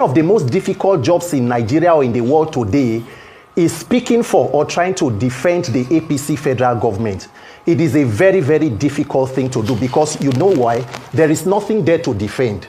of the most difficult jobs in Nigeria or in the world today is speaking for or trying to defend the APC federal government. It is a very, very difficult thing to do because you know why? There is nothing there to defend.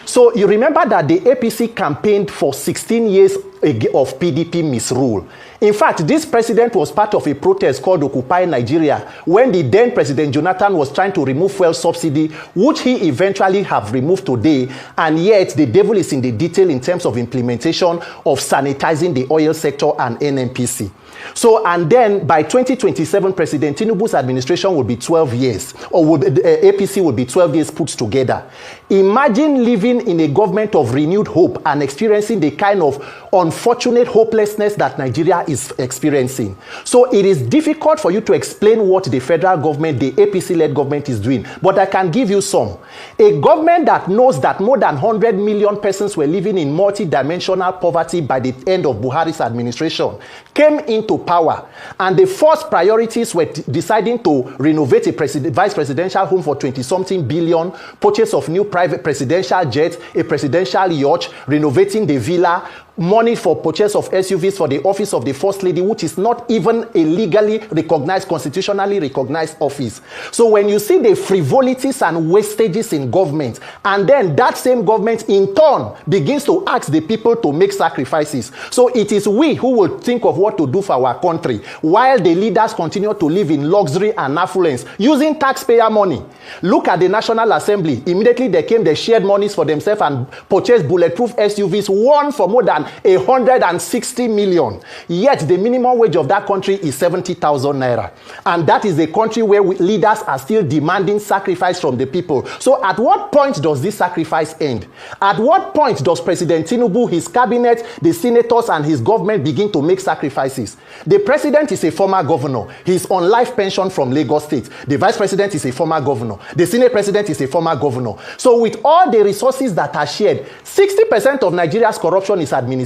So you remember that the APC campaigned for 16 years of PDP misrule. In fact, this president was part of a protest called Occupy Nigeria when the then President Jonathan was trying to remove fuel subsidy, which he eventually have removed today, and yet the devil is in the detail in terms of implementation of sanitizing the oil sector and NNPC. So, and then by 2027, President Tinubu's administration will be 12 years, or APC will be 12 years put together. Imagine living in a government of renewed hope and experiencing the kind of unfortunate hopelessness that Nigeria is experiencing. So it is difficult for you to explain what the federal government, the APC-led government is doing, but I can give you some. A government that knows that more than 100 million persons were living in multi-dimensional poverty by the end of Buhari's administration came into power, and the first priorities were deciding to renovate a vice presidential home for 20-something billion, purchase of new private presidential jets, a presidential yacht, renovating the villa, money for purchase of SUVs for the office of the First Lady, which is not even a legally recognized, constitutionally recognized office. So when you see the frivolities and wastages in government, and then that same government in turn begins to ask the people to make sacrifices. So it is we who will think of what to do for our country, while the leaders continue to live in luxury and affluence using taxpayer money. Look at the National Assembly. Immediately they came, they shared monies for themselves and purchased bulletproof SUVs, one for more than 160 million. Yet the minimum wage of that country is 70,000 naira. And that is a country where leaders are still demanding sacrifice from the people. So at what point does this sacrifice end? At what point does President Tinubu, his cabinet, the senators and his government begin to make sacrifices? The president is a former governor. He's on life pension from Lagos State. The vice president is a former governor. The senate president is a former governor. So with all the resources that are shared, 60% of Nigeria's corruption is administrative.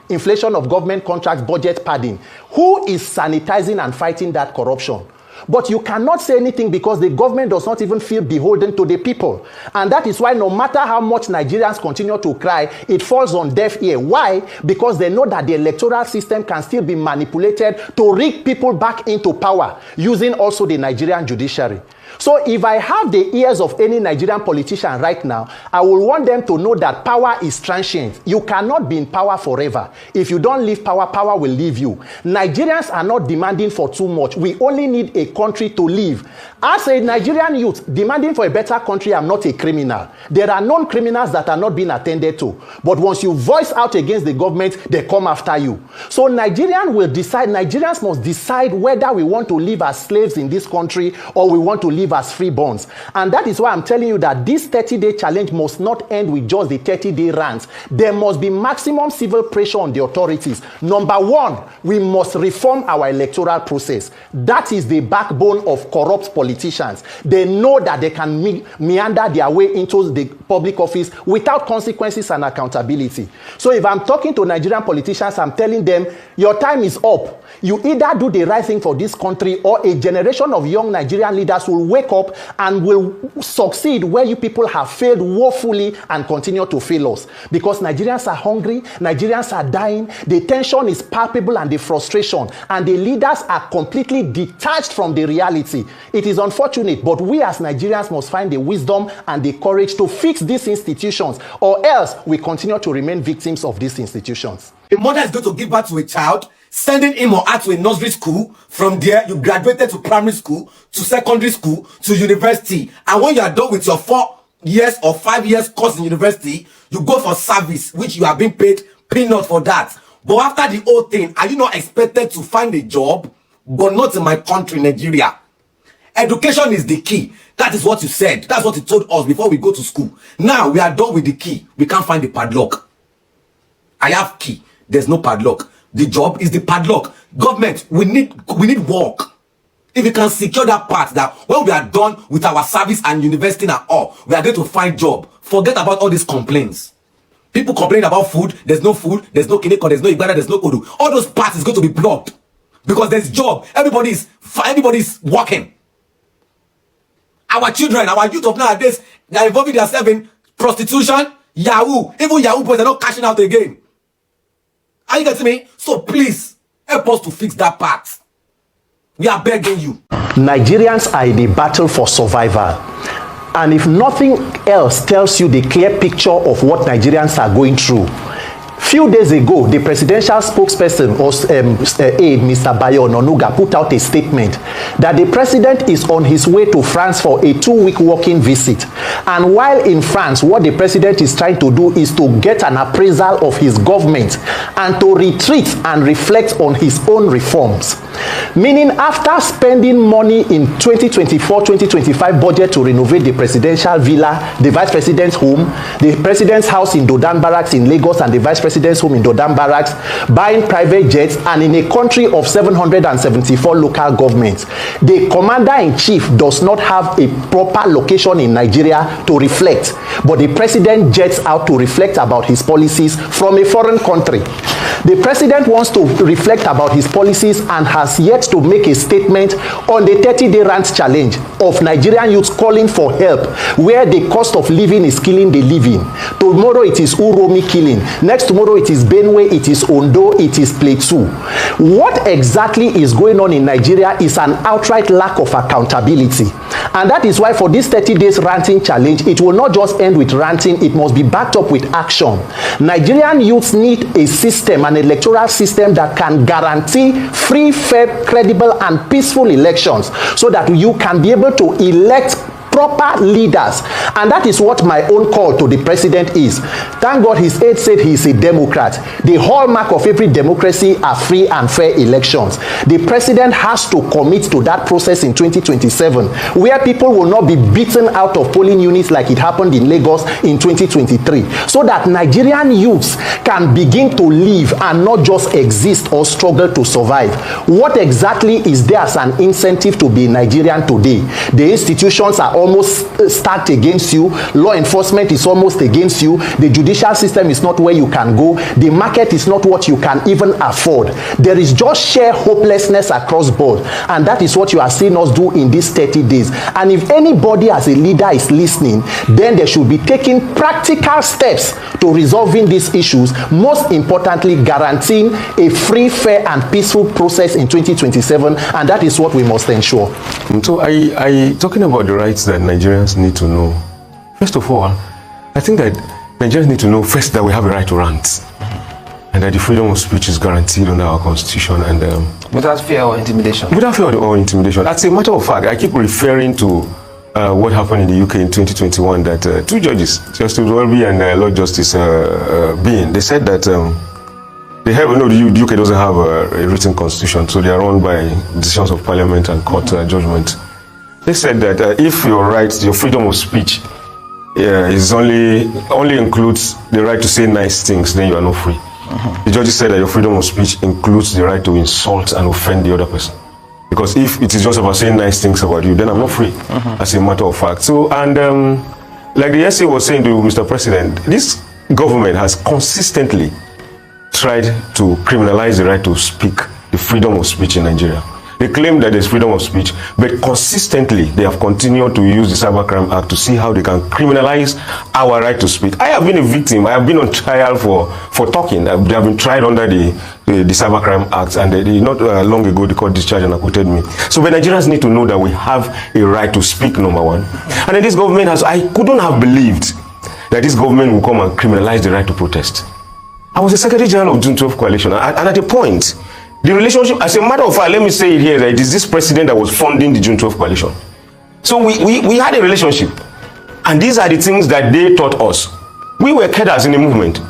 Inflation of government contracts, budget padding. Who is sanitizing and fighting that corruption? But you cannot say anything because the government does not even feel beholden to the people. And that is why no matter how much Nigerians continue to cry, it falls on deaf ear. Why? Because they know that the electoral system can still be manipulated to rig people back into power, using also the Nigerian judiciary. So if I have the ears of any Nigerian politician right now, I will want them to know that power is transient. You cannot be in power forever. If you don't leave power, power will leave you. Nigerians are not demanding for too much. We only need a country to live. As a Nigerian youth, demanding for a better country, I'm not a criminal. There are known criminals that are not being attended to. But once you voice out against the government, they come after you. So Nigerians must decide whether we want to live as slaves in this country or we want to live as freeborns. And that is why I'm telling you that this 30-day challenge must not end with just the 30-day rants. There must be maximum civil pressure on the authorities. Number one, we must reform our electoral process. That is the backbone of corrupt politicians. They know that they can meander their way into the public office without consequences and accountability. So if I'm talking to Nigerian politicians, I'm telling them, your time is up. You either do the right thing for this country or a generation of young Nigerian leaders will wake up and will succeed where you people have failed woefully and continue to fail us. Because Nigerians are hungry, Nigerians are dying, the tension is palpable and the frustration, and the leaders are completely detached from the reality. It is unfortunate, but we as Nigerians must find the wisdom and the courage to fix these institutions, or else we continue to remain victims of these institutions. A mother is going to give birth to a child, sending him or her to a nursery school. From there, you graduated to primary school, to secondary school, to university. And when you are done with your 4 years or 5 years course in university, you go for service, which you are being paid peanut for that. But after the whole thing, are you not expected to find a job? But not in my country, Nigeria. Education is the key. That is what you said. That's what you told us before we go to school. Now we are done with the key. We can't find the padlock. I have key. There's no padlock. The job is the padlock. Government, we need work. If we can secure that part, that when we are done with our service and university and all, we are going to find job. Forget about all these complaints. People complain about food. There's no food. There's no kineko. There's no igbada. There's no kodu. All those parts is going to be blocked because there's job. Everybody's working. Our children, our youth of nowadays, they are involving themselves in prostitution. Yahoo, even Yahoo boys are not cashing out again. Are you getting me? So please, help us to fix that part. We are begging you. Nigerians are in the battle for survival. And if nothing else tells you the clear picture of what Nigerians are going through, few days ago, the presidential spokesperson or aide, Mr. Bayo Ononuga, put out a statement that the president is on his way to France for a 2-week working visit. And while in France, what the president is trying to do is to get an appraisal of his government and to retreat and reflect on his own reforms. Meaning, after spending money in 2024-2025 budget to renovate the presidential villa, the vice president's home, the president's house in Dodan Barracks in Lagos, and the vice president's home in Dodan Barracks, buying private jets, and in a country of 774 local governments, the commander-in-chief does not have a proper location in Nigeria to reflect, but the president jets out to reflect about his policies from a foreign country. The president wants to reflect about his policies and has yet to make a statement on the 30-day rant challenge of Nigerian youths calling for help, where the cost of living is killing the living. Tomorrow it is Uromi killing. Next tomorrow it is Benue, it is Ondo, it is Plateau. What exactly is going on in Nigeria is an outright lack of accountability. And that is why for this 30 days ranting challenge, it will not just end with ranting, it must be backed up with action. Nigerian youths need a system, an electoral system that can guarantee free, fair, credible, and peaceful elections so that you can be able to elect proper leaders. And that is what my own call to the president is. Thank God his aide said he is a Democrat. The hallmark of every democracy are free and fair elections. The president has to commit to that process in 2027, where people will not be beaten out of polling units like it happened in Lagos in 2023, so that Nigerian youths can begin to live and not just exist or struggle to survive. What exactly is there as an incentive to be Nigerian today? The institutions are almost stacked against you. Law enforcement is almost against you. The judicial system is not where you can go. The market is not what you can even afford. There is just sheer hopelessness across board, and that is what you are seeing us do in these 30 days. And if anybody as a leader is listening, then they should be taking practical steps to resolving these issues, most importantly guaranteeing a free, fair, and peaceful process in 2027, and that is what we must ensure. So I talking about the rights that Nigerians need to know. First of all, I think that Nigerians need to know first that we have a right to rant, and that the freedom of speech is guaranteed under our constitution, and without fear or intimidation. Without fear or intimidation. As a matter of fact, I keep referring to what happened in the UK in 2021, that two judges, Justice Welby and Lord Justice Bean, they said that they have, the UK doesn't have a written constitution, so they are run by decisions of parliament and court judgment. They said that if your rights, your freedom of speech is only includes the right to say nice things, then you are not free. The judges said that your freedom of speech includes the right to insult and offend the other person. Because if it is just about saying nice things about you, then I'm not free, as a matter of fact. So, and like the essay was saying to Mr. President, this government has consistently tried to criminalize the right to speak, the freedom of speech in Nigeria. They claim that there's freedom of speech, but consistently they have continued to use the Cybercrime Act to see how they can criminalize our right to speak. I have been a victim. I have been on trial for talking. They have been tried under the Cybercrime Act, and not long ago the court discharged and acquitted me. So the Nigerians need to know that we have a right to speak, number one. And then this government has, I couldn't have believed that this government will come and criminalize the right to protest. I was the Secretary General of June 12 Coalition, and at a point, the relationship, as a matter of fact, let me say it here, that it is this president that was funding the June 12 Coalition. So we had a relationship, and these are the things that they taught us. We were cadres in the movement.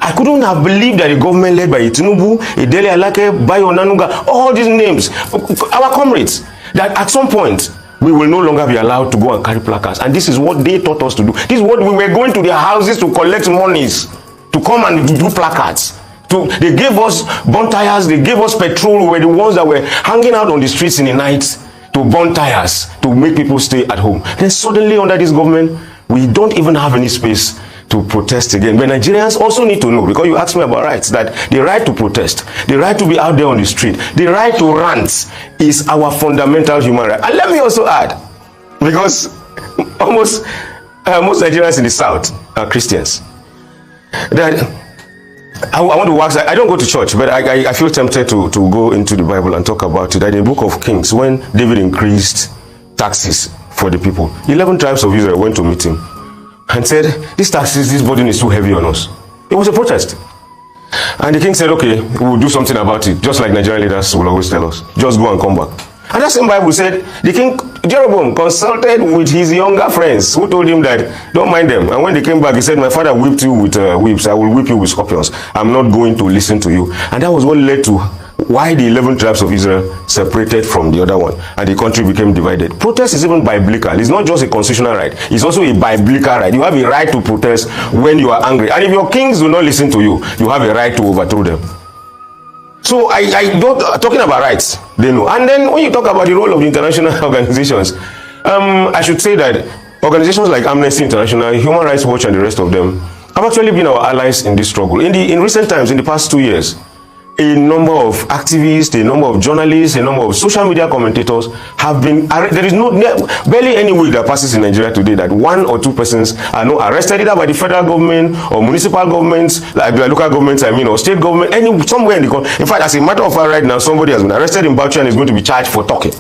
I couldn't have believed that the government led by Tinubu, Idele Alake, Bayo Onanuga, all these names, our comrades, that at some point, we will no longer be allowed to go and carry placards. And this is what they taught us to do. This is what we were going to their houses to collect monies, to come and do placards. They gave us bonfires, they gave us petrol. We were the ones that were hanging out on the streets in the night to burn tires, to make people stay at home. Then suddenly under this government, we don't even have any space to protest again. But Nigerians also need to know, because you asked me about rights, that the right to protest, the right to be out there on the street, the right to rant is our fundamental human right. And let me also add, because most Nigerians in the South are Christians. that I want to ask. I don't go to church, but I feel tempted to go into the Bible and talk about it. That in the book of Kings, when David increased taxes for the people, 11 tribes of Israel went to meet him and said, "These taxes, this burden is too heavy on us." It was a protest. And the king said, "Okay, we'll do something about it," just like Nigerian leaders will always tell us. Just go and come back. And that same Bible said, the king, Jeroboam, consulted with his younger friends who told him that, don't mind them. And when they came back, he said, "My father whipped you with whips. I will whip you with scorpions. I'm not going to listen to you." And that was what led to why the 11 tribes of Israel separated from the other one. And the country became divided. Protest is even biblical. It's not just a constitutional right. It's also a biblical right. You have a right to protest when you are angry. And if your kings do not listen to you, you have a right to overthrow them. So I don't, talking about rights, they know. And then when you talk about the role of the international organizations, I should say that organizations like Amnesty International, Human Rights Watch, and the rest of them have actually been our allies in this struggle. In recent times, in the past 2 years, a number of activists, a number of journalists, a number of social media commentators have been arrested. There is barely any week that passes in Nigeria today that 1 or 2 persons are not arrested either by the federal government or municipal governments, like the local governments, or state government, somewhere in the country. In fact, as a matter of fact, right now, somebody has been arrested in Bauchi and is going to be charged for talking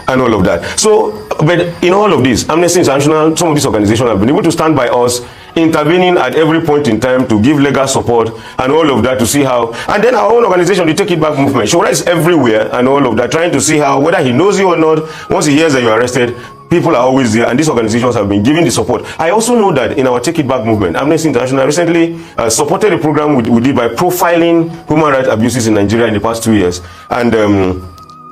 and all of that. So, but in all of this, Amnesty International, some of these organizations have been able to stand by us, intervening at every point in time to give legal support and all of that, to see how, and then our own organization, the Take It Back movement, she writes everywhere and all of that, trying to see how, whether he knows you or not, once he hears that you're arrested, people are always there, and these organizations have been giving the support. I also know that in our Take It Back movement, Amnesty International recently supported a program we did by profiling human rights abuses in Nigeria in the past 2 years, and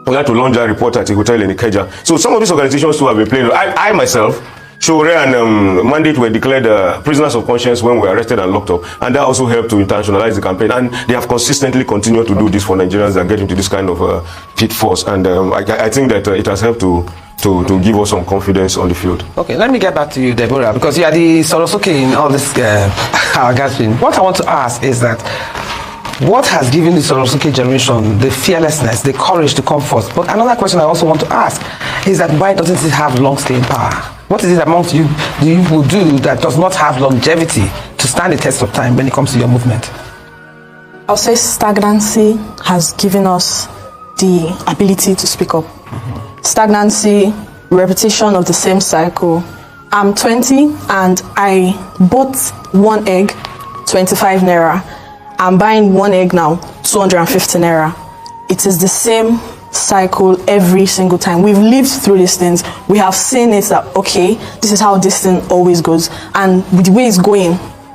we had to launch a report at a hotel in Ikeja. So some of these organizations too have been playing. I myself, Shore and Mandate were declared prisoners of conscience when we were arrested and locked up, and that also helped to internationalize the campaign. And they have consistently continued to do this for Nigerians that get into this kind of pitfalls. And I think that it has helped to give us some confidence on the field. Okay, let me get back to you, Deborah, because you are the Sorosuke in all this gathering. What I want to ask is that, what has given the Sorosuke generation the fearlessness, the courage to come forth? But another question I also want to ask is that, why doesn't it have long-staying power? What is it amongst you will do that does not have longevity to stand the test of time when it comes to your movement? I'll say stagnancy has given us the ability to speak up. Stagnancy, repetition of the same cycle. I'm 20 and I bought 1 egg, 25 naira. I'm buying 1 egg now, 250 naira. It is the same cycle every single time. We've lived through these things. We have seen it that, okay, this is how this thing always goes. And with the way it's going,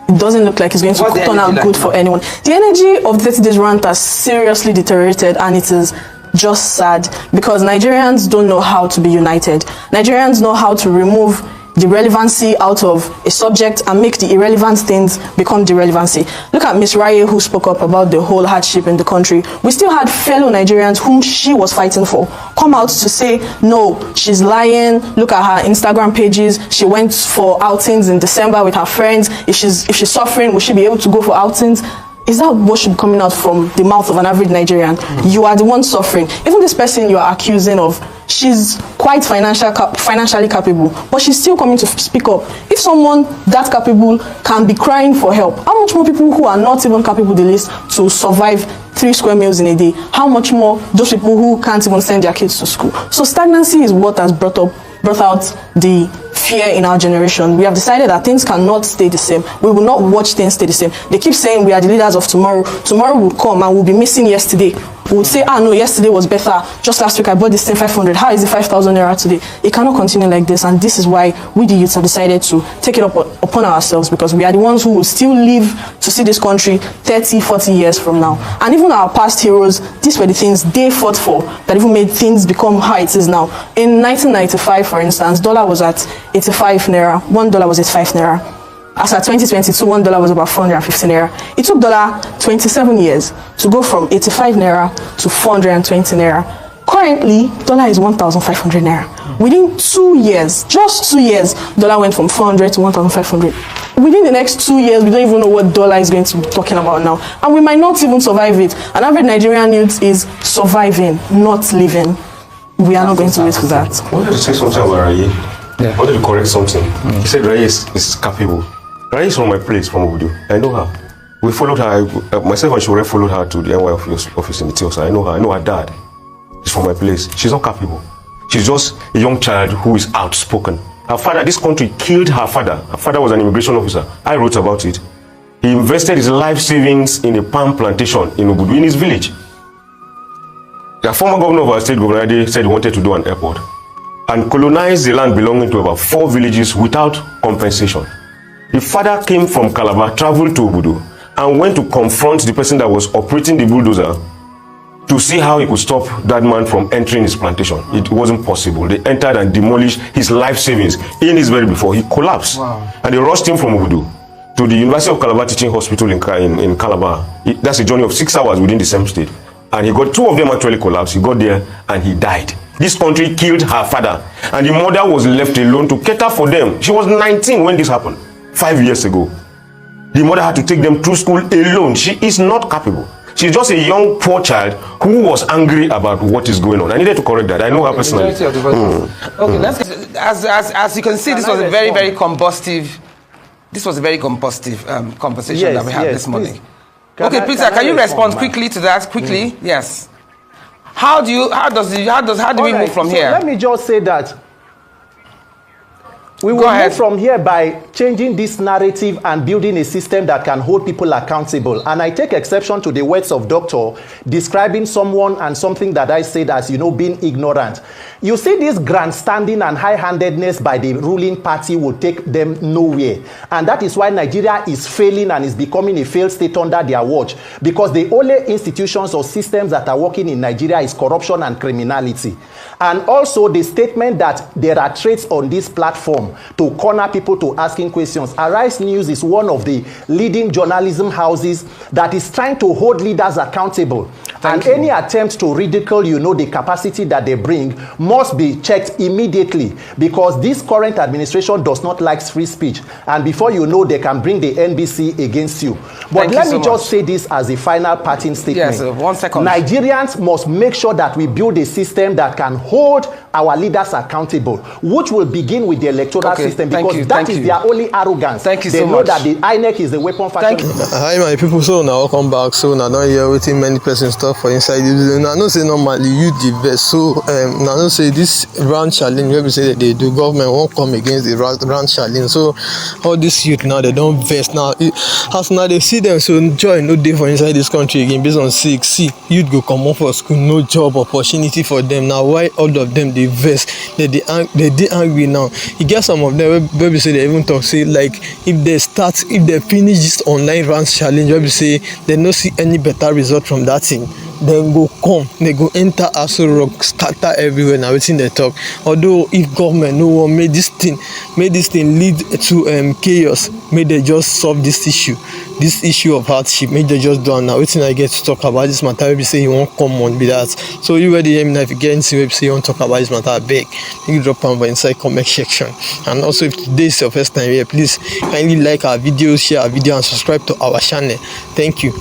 it doesn't look like it's going to turn out good for anyone. The energy of 30 Days Rant has seriously deteriorated, and it is just sad because Nigerians don't know how to be united. Nigerians know how to remove the relevancy out of a subject and make the irrelevant things become the relevancy. Look at Miss Raye, who spoke up about the whole hardship in the country. We still had fellow Nigerians whom she was fighting for come out to say, no, she's lying. Look at her Instagram pages. She went for outings in December with her friends. If she's suffering, will she be able to go for outings? Is that what should be coming out from the mouth of an average Nigerian? You are the one suffering. Even this person you are accusing of, she's quite financially capable, but she's still coming to speak up. If someone that capable can be crying for help, how much more people who are not even capable the least to survive 3 square meals in a day? How much more those people who can't even send their kids to school? So stagnancy is what has brought out the fear in our generation. We have decided that things cannot stay the same. We will not watch things stay the same. They keep saying we are the leaders of tomorrow. Tomorrow will come and we'll be missing yesterday. We would say, no, yesterday was better. Just last week I bought this thing 500. How is it 5,000 naira today? It cannot continue like this, and this is why we the youths have decided to take it upon ourselves, because we are the ones who will still live to see this country 30, 40 years from now. And even our past heroes, these were the things they fought for that even made things become how it is now. In 1995, for instance, dollar was at 85 naira. $1 was 85 naira. As at 2022, $1 was about 450 naira. It took dollar 27 years to go from 85 naira to 420 naira. Currently, dollar is 1,500 naira. Within 2 years, just 2 years, dollar went from 400 to 1,500. Within the next 2 years, we don't even know what dollar is going to be talking about now. And we might not even survive it. An average Nigerian youth is surviving, not living. We are not going to wait for that. I wanted to say something about Raye. Yeah. I wanted to correct something. He said Raye is capable. Raye is from my place, from Obudu. I know her. We followed her, myself and Shore followed her to the NY office in the Tiosa. I know her dad. She's from my place. She's not capable. She's just a young child who is outspoken. Her father, this country killed her father. Her father was an immigration officer. I wrote about it. He invested his life savings in a palm plantation in Obudu, in his village. The former governor of our state, Governor Ade, said he wanted to do an airport and colonize the land belonging to about 4 villages without compensation. The father came from Calabar, traveled to Obudu, and went to confront the person that was operating the bulldozer to see how he could stop that man from entering his plantation. It wasn't possible. They entered and demolished his life savings in his very before he collapsed. Wow. And they rushed him from Obudu to the University of Calabar Teaching Hospital in Calabar. That's a journey of 6 hours within the same state. And he got 2 of them actually collapsed. He got there and he died. This country killed her father, and the mother was left alone to cater for them. She was 19 when this happened, 5 years ago. The mother had to take them through school alone. She is not capable. She's just a young, poor child who was angry about what is going on. I needed to correct that. I know her personally. Okay, let's. As you can see, this was a very, very combustive. This was a very combustive conversation that we had this morning. Okay, Peter, can you respond quickly to that? Quickly, yes. How do we move from here? Let me just say that we will move from here by changing this narrative and building a system that can hold people accountable. And I take exception to the words of Doctor describing someone and something that I said as, being ignorant. You see, this grandstanding and high-handedness by the ruling party will take them nowhere. And that is why Nigeria is failing and is becoming a failed state under their watch. Because the only institutions or systems that are working in Nigeria is corruption and criminality. And also the statement that there are traits on this platform to corner people to asking questions. Arise News is one of the leading journalism houses that is trying to hold leaders accountable. Any attempt to ridicule, the capacity that they bring must be checked immediately, because this current administration does not like free speech. And before you know, they can bring the NBC against you. But let me just say this as a final parting statement. Yes, 1 second. Nigerians must make sure that we build a system that can hold our leaders accountable, which will begin with the electoral system, because that is their only arrogance. Thank you they so know much. That the INEC is the weapon faction. Hi my people, so now welcome back. So now don't hear waiting many persons talk for inside this video. Now no say normally you the best. So now no say this round challenge where we say that the government won't come against the round challenge. So all this youth now they don't vest now. As now they see them so joy no day for inside this country again based on 6. See youth go come up for school, no job opportunity for them. Now why all of them they vest? They angry now. You get some of them where we say they even talk say like if they finish this online round challenge where we say they no see any better result from that thing, then they go enter Aso Rock, scatter everywhere. Now wetin they talk. Although if government no one made this thing lead to chaos, may they just solve this issue of hardship. May they just do. Now wetin I get to talk about this matter. Maybe say you won't come on be that. So you ready hear me now? If you get anything maybe say you want to talk about this matter, beg you drop them inside comment section. And also if today is your first time here, please kindly like our videos, share our video, and subscribe to our channel. Thank you.